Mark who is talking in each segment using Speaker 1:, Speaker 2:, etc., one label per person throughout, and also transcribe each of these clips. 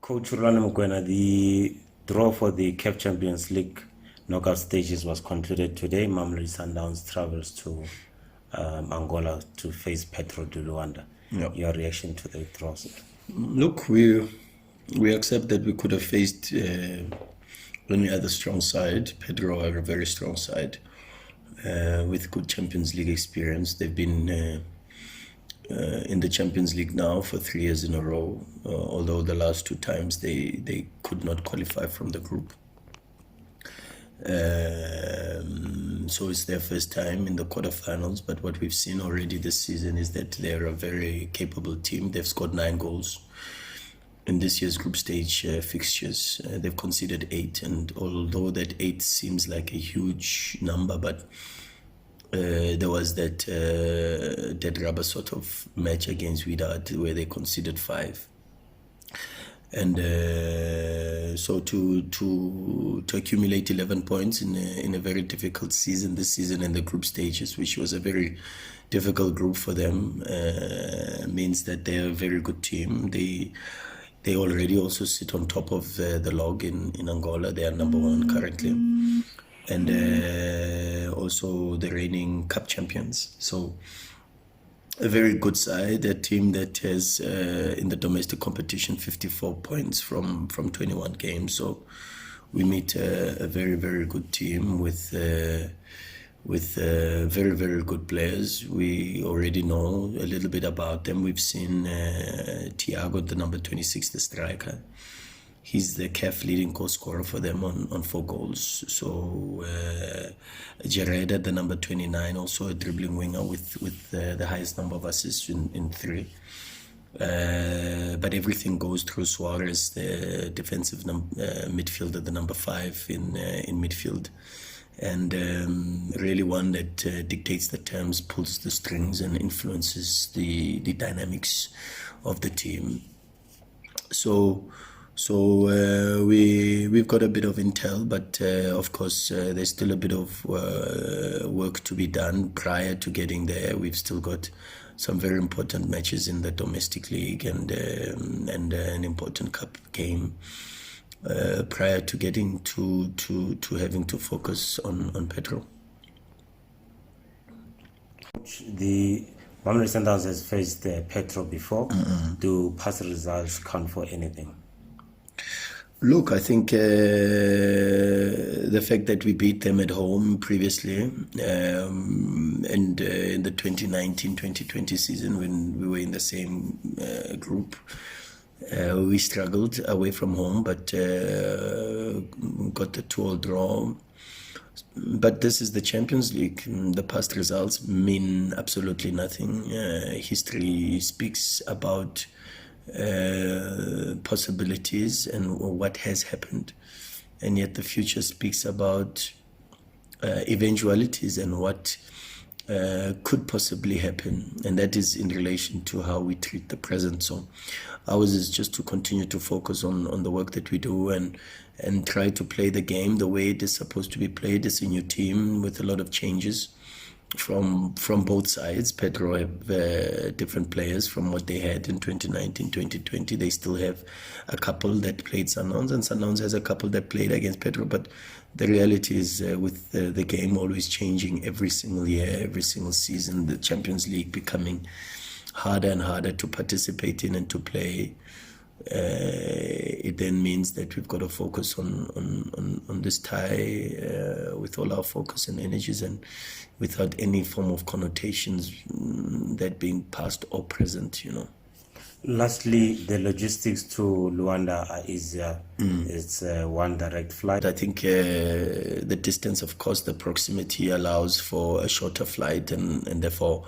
Speaker 1: Coach Rulani Mokwena, the draw for the CAF Champions League knockout stages was concluded today. Mamelodi Sundowns travels to Angola to face Petro de Luanda.
Speaker 2: Yep.
Speaker 1: Your reaction to the draw?
Speaker 2: Look, we accept that we could have faced any other strong side. Petro are a very strong side with good Champions League experience. They've been in the Champions League now for 3 years in a row, although the last 2 times they could not qualify from the group. So it's their first time in the quarterfinals, but what we've seen already this season is that they're a very capable team. They've scored 9 goals in this year's group stage fixtures. They've conceded 8, and although that 8 seems like a huge number, but there was that dead rubber sort of match against Wydad where they conceded 5. And so to accumulate 11 points in a very difficult season this season in the group stages, which was a very difficult group for them, means that they're a very good team. They already also sit on top of the log in Angola. They are number 1 currently, and also the reigning CAF champions. So a very good side, a team that has in the domestic competition 54 points from 21 games. So we meet a very, very good team with very, very good players. We already know a little bit about them. We've seen Thiago, the number 26, the striker. He's the CAF leading goal scorer for them on 4 goals. So Gereda, the number 29, also a dribbling winger with the highest number of assists in 3. But everything goes through Suarez, the defensive midfielder, the number 5 in midfield. And really one that dictates the terms, pulls the strings, and influences the dynamics of the team. So we've got a bit of intel, but of course there's still a bit of work to be done prior to getting there. We've still got some very important matches in the domestic league and an important cup game prior to getting to having to focus on Petro.
Speaker 1: The Mamelodi Sundowns has faced Petro before. Do past results count for anything?
Speaker 2: Look, I think the fact that we beat them at home previously and in the 2019-2020 season when we were in the same group, we struggled away from home, but got the 2-2 draw. But this is the Champions League. The past results mean absolutely nothing. History speaks about possibilities and what has happened, and yet the future speaks about eventualities and what could possibly happen, and that is in relation to how we treat the present. So ours is just to continue to focus on the work that we do and try to play the game the way it is supposed to be played. It's a new team with a lot of changes from both sides. Petro have different players from what they had in 2019-2020. They still have a couple that played Sundowns, and Sundowns has a couple that played against Petro. But the reality is with the game always changing every single year, every single season, the Champions League becoming harder and harder to participate in and to play. It then means that we've got to focus on this tie with all our focus and energies, and without any form of connotations that being past or present,
Speaker 1: Lastly, the logistics to Luanda are easier. It's one direct flight.
Speaker 2: I think the distance, of course, the proximity allows for a shorter flight, and therefore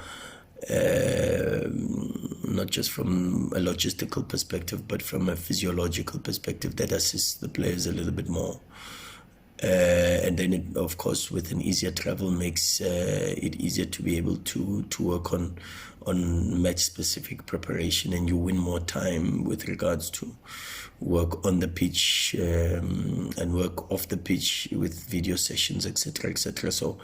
Speaker 2: not just from a logistical perspective, but from a physiological perspective, that assists the players a little bit more. And then it, of course, with an easier travel makes it easier to be able to work on match-specific preparation, and you win more time with regards to work on the pitch and work off the pitch with video sessions, etc., etc. So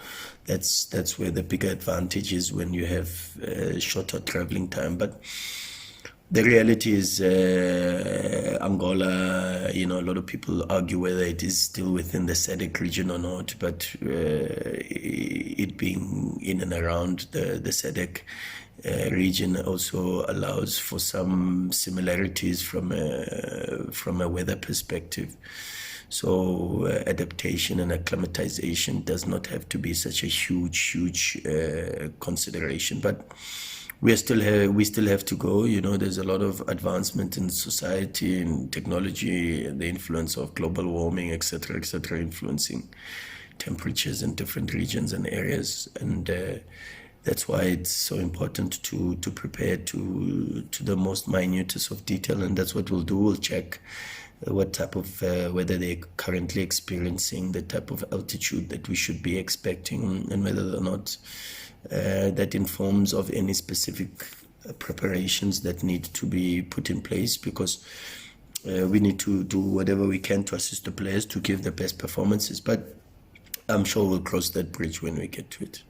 Speaker 2: that's where the bigger advantage is when you have shorter traveling time. But The reality is Angola, a lot of people argue whether it is still within the SADC region or not, but it being in and around the SADC region also allows for some similarities from a weather perspective. So adaptation and acclimatization does not have to be such a huge consideration, but we still have to go. There's a lot of advancement in society and technology, and the influence of global warming, etc., influencing temperatures in different regions and areas, and that's why it's so important to prepare to the most minutest of detail, and that's what we'll do. We'll check what type of whether they're currently experiencing the type of altitude that we should be expecting, and whether or not that informs of any specific preparations that need to be put in place, because we need to do whatever we can to assist the players to give the best performances, but I'm sure we'll cross that bridge when we get to it.